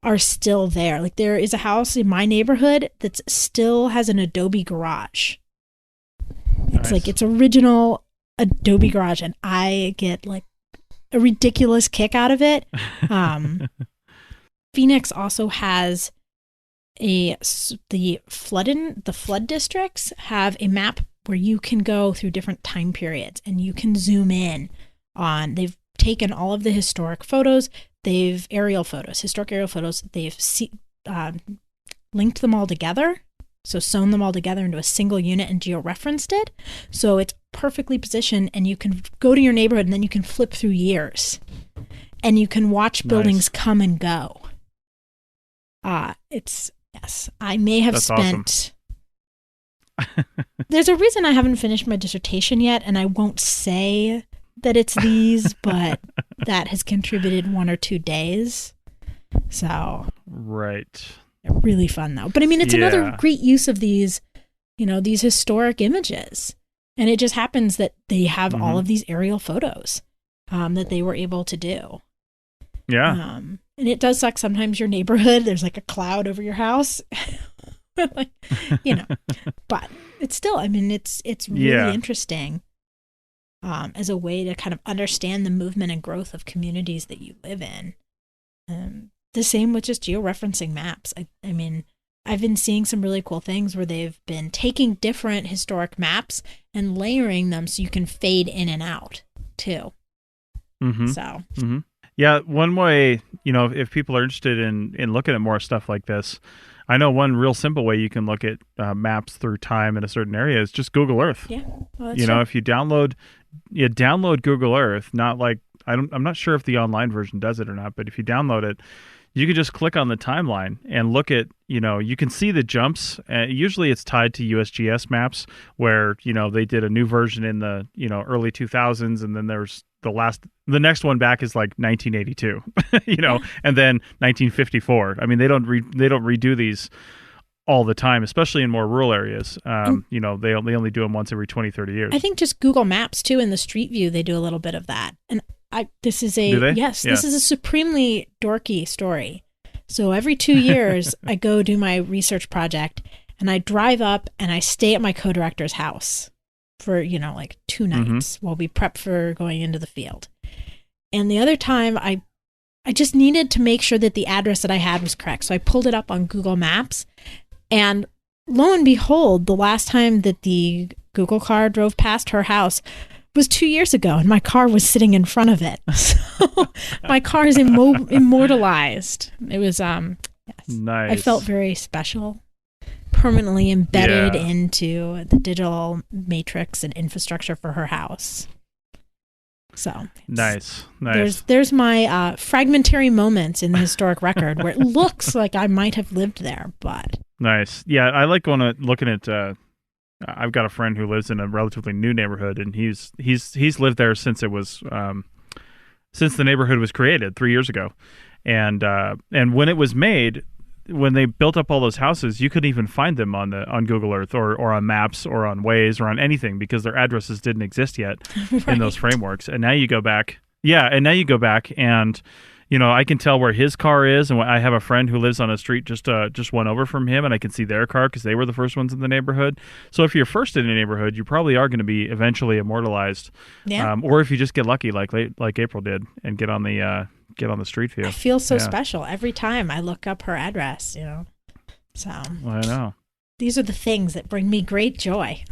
are still there. Like there is a house in my neighborhood that still has an Adobe garage. It's like its original Adobe garage, and I get like a ridiculous kick out of it. Phoenix also has the flood districts have a map where you can go through different time periods and you can zoom in on. They've taken all of the historic photos. They've historic aerial photos. They've linked them all together. So sewn them all together into a single unit and georeferenced it. So it's perfectly positioned and you can go to your neighborhood and then you can flip through years and you can watch buildings come and go. I may have spent. Awesome. There's a reason I haven't finished my dissertation yet, and I won't say that it's these, but that has contributed 1 or 2 days. So right, really fun though. But I mean, it's another great use of these, you know, these historic images, and it just happens that they have all of these aerial photos that they were able to do. Yeah. And it does suck sometimes your neighborhood, there's like a cloud over your house. Like, you know, but it's still, I mean, it's really interesting as a way to kind of understand the movement and growth of communities that you live in. The same with just georeferencing maps. I mean, I've been seeing some really cool things where they've been taking different historic maps and layering them so you can fade in and out too. So. Yeah, one way, you know, if people are interested in looking at more stuff like this, I know one real simple way you can look at maps through time in a certain area is just Google Earth. Yeah, well, you know, if you download Google Earth, not like I'm not sure if the online version does it or not, but if you download it, you can just click on the timeline and look at, you know, you can see the jumps. Usually it's tied to USGS maps where, you know, they did a new version in the, you know, early 2000s, and then there's the next one back is like 1982, you know, and then 1954. I mean, they don't redo these all the time, especially in more rural areas. You know, they only do them once every 20, 30 years. I think just Google Maps too, in the Street View, they do a little bit of that. And this is a supremely dorky story. So every 2 years I go do my research project and I drive up and I stay at my co-director's house for, you know, like 2 nights while we prep for going into the field. And the other time I just needed to make sure that the address that I had was correct. So I pulled it up on Google Maps, and lo and behold, the last time that the Google car drove past her house was 2 years ago, and my car was sitting in front of it. So my car is immortalized. It was nice. I felt very special, permanently embedded into the digital matrix and infrastructure for her house. So nice. There's my fragmentary moments in the historic record where it looks like I might have lived there, but nice. Yeah, I like looking at I've got a friend who lives in a relatively new neighborhood, and he's lived there since it was since the neighborhood was created 3 years ago, and when it was made, when they built up all those houses, you couldn't even find them on Google Earth or on maps or on Waze or on anything because their addresses didn't exist yet Right. in those frameworks. And now you go back, and I can tell where his car is, and I have a friend who lives on a street just one over from him, and I can see their car because they were the first ones in the neighborhood. So if you're first in a neighborhood, you probably are going to be eventually immortalized. Yeah. Or if you just get lucky, like April did, and get on the street view. I feel so special every time I look up her address, So I know. These are the things that bring me great joy.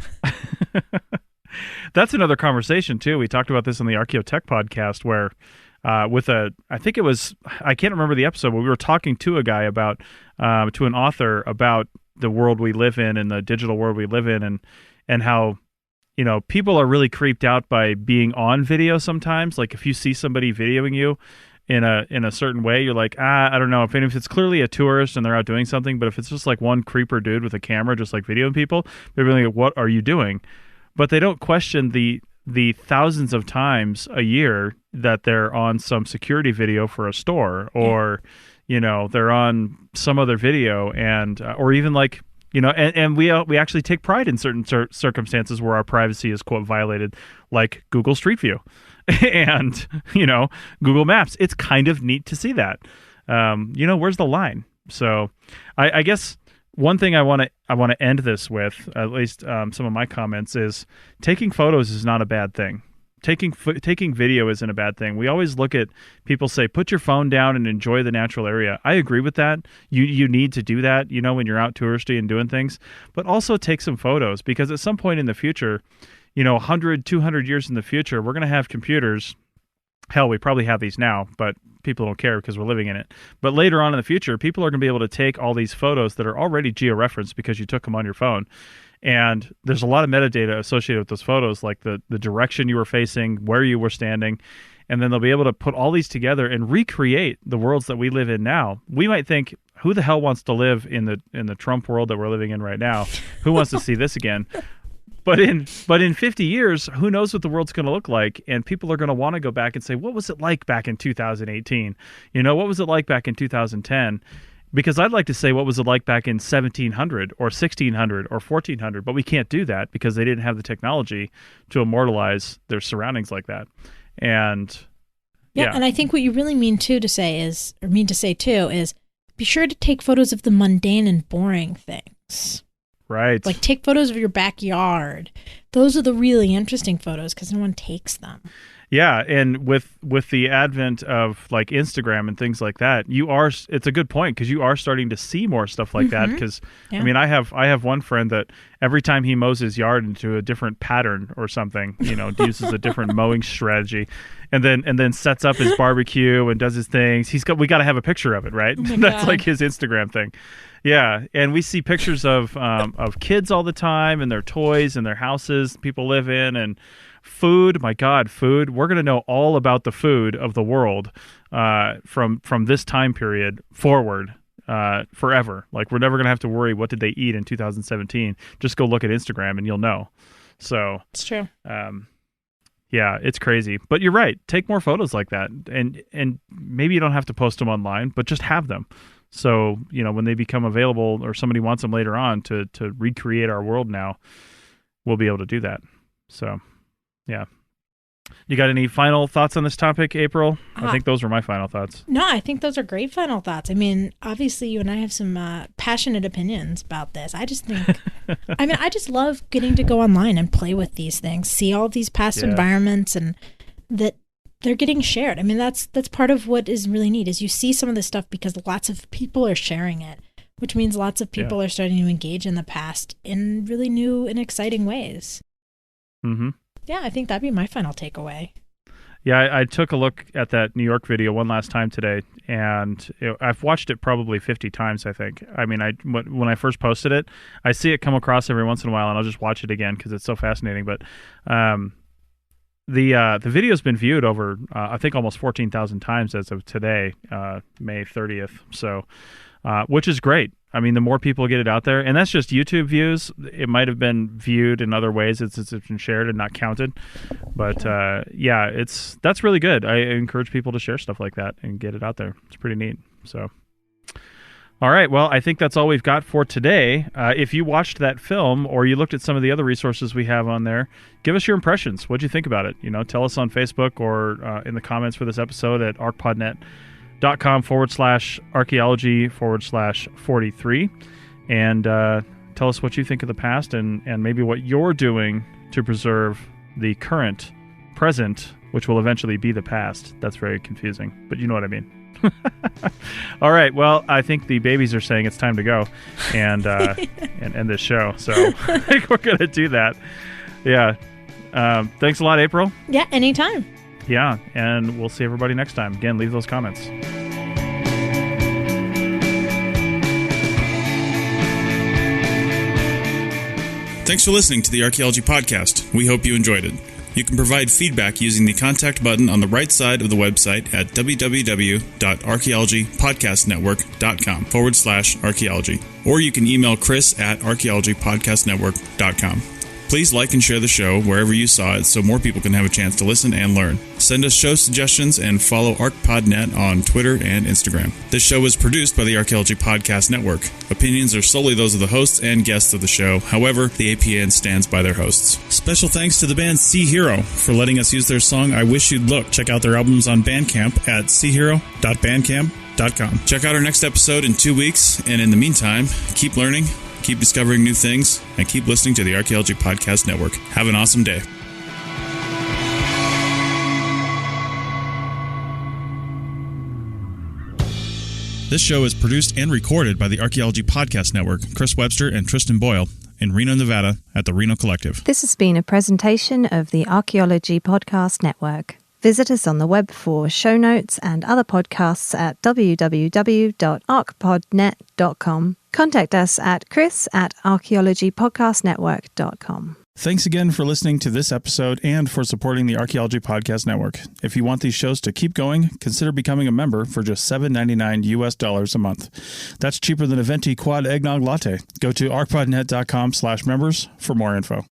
That's another conversation too. We talked about this on the Archaeotech podcast where I think it was, I can't remember the episode, but we were talking to a guy about, to an author about the world we live in and the digital world we live in, and how, people are really creeped out by being on video sometimes. Like if you see somebody videoing you in a certain way, you're like, I don't know. If it's clearly a tourist and they're out doing something, but if it's just like one creeper dude with a camera just like videoing people, they're really like, what are you doing? But they don't question the thousands of times a year that they're on some security video for a store, or they're on some other video, and or even like and we actually take pride in certain circumstances where our privacy is quote violated, like Google Street View and Google Maps. It's kind of neat to see that. Where's the line? So I guess one thing I want to end this with, at least some of my comments, is taking photos is not a bad thing. Taking video isn't a bad thing. We always look at people say, put your phone down and enjoy the natural area. I agree with that. You need to do that, when you're out touristy and doing things, but also take some photos, because at some point in the future, 100, 200 years in the future, we're going to have computers. Hell, we probably have these now, but people don't care because we're living in it. But later on in the future, people are going to be able to take all these photos that are already georeferenced because you took them on your phone. And there's a lot of metadata associated with those photos, like the direction you were facing, where you were standing. And then they'll be able to put all these together and recreate the worlds that we live in now. We might think, who the hell wants to live in the Trump world that we're living in right now? Who wants to see this again? But in 50 years, who knows what the world's going to look like? And people are going to want to go back and say, what was it like back in 2018? What was it like back in 2010? Because I'd like to say, what was it like back in 1700 or 1600 or 1400? But we can't do that because they didn't have the technology to immortalize their surroundings like that. And yeah, and I think what you really mean to say is be sure to take photos of the mundane and boring things. Right. Like take photos of your backyard. Those are the really interesting photos because no one takes them. Yeah, and with the advent of like Instagram and things like that, it's a good point because you are starting to see more stuff like that. Because I mean, I have one friend that every time he mows his yard into a different pattern or something, uses a different mowing strategy, and then sets up his barbecue and does his things. We got to have a picture of it, right? Oh That's like his Instagram thing. Yeah, and we see pictures of kids all the time and their toys and their houses people live in, and food. My God, food. We're going to know all about the food of the world from this time period forward forever. Like we're never going to have to worry what did they eat in 2017. Just go look at Instagram and you'll know. So it's true. Yeah, it's crazy. But you're right. Take more photos like that, and maybe you don't have to post them online, but just have them. So, when they become available or somebody wants them later on to recreate our world now, we'll be able to do that. So, yeah. You got any final thoughts on this topic, April? I think those were my final thoughts. No, I think those are great final thoughts. I mean, obviously you and I have some passionate opinions about this. I just think, I just love getting to go online and play with these things, see all these past environments, and that they're getting shared. I mean, that's part of what is really neat is you see some of this stuff because lots of people are sharing it, which means lots of people are starting to engage in the past in really new and exciting ways. Mm-hmm. Yeah, I think that'd be my final takeaway. Yeah, I took a look at that New York video one last time today, and I've watched it probably 50 times, I think. I mean, when I first posted it, I see it come across every once in a while, and I'll just watch it again because it's so fascinating. But the video's been viewed over, I think, almost 14,000 times as of today, May 30th. So, which is great. I mean, the more people get it out there, and that's just YouTube views. It might have been viewed in other ways. It's been shared and not counted. But yeah, that's really good. I encourage people to share stuff like that and get it out there. It's pretty neat. So, all right. Well, I think that's all we've got for today. If you watched that film or you looked at some of the other resources we have on there, give us your impressions. What'd you think about it? Tell us on Facebook or in the comments for this episode at arcpodnet.com/archaeology/43, and tell us what you think of the past and maybe what you're doing to preserve the present, which will eventually be the past. That's very confusing, but you know what I mean. All right. Well, I think the babies are saying it's time to go and end this show. So I think we're going to do that. Yeah. Thanks a lot, April. Yeah, anytime. Yeah. And we'll see everybody next time. Again, leave those comments. Thanks for listening to the Archaeology Podcast. We hope you enjoyed it. You can provide feedback using the contact button on the right side of the website at www.archaeologypodcastnetwork.com/archaeology. Or you can email Chris at archaeologypodcastnetwork.com. Please like and share the show wherever you saw it so more people can have a chance to listen and learn. Send us show suggestions and follow ArcPodNet on Twitter and Instagram. This show is produced by the Archaeology Podcast Network. Opinions are solely those of the hosts and guests of the show. However, the APN stands by their hosts. Special thanks to the band Sea Hero for letting us use their song I Wish You'd Look. Check out their albums on Bandcamp at seahero.bandcamp.com. Check out our next episode in 2 weeks, and in the meantime, keep learning, keep discovering new things, and keep listening to the Archaeology Podcast Network. Have an awesome day. This show is produced and recorded by the Archaeology Podcast Network, Chris Webster and Tristan Boyle, in Reno, Nevada, at the Reno Collective. This has been a presentation of the Archaeology Podcast Network. Visit us on the web for show notes and other podcasts at www.arcpodnet.com. Contact us at chris@archaeologypodcastnetwork.com. Thanks again for listening to this episode and for supporting the Archaeology Podcast Network. If you want these shows to keep going, consider becoming a member for just $7.99 a month. That's cheaper than a venti quad eggnog latte. Go to arcpodnet.com/members for more info.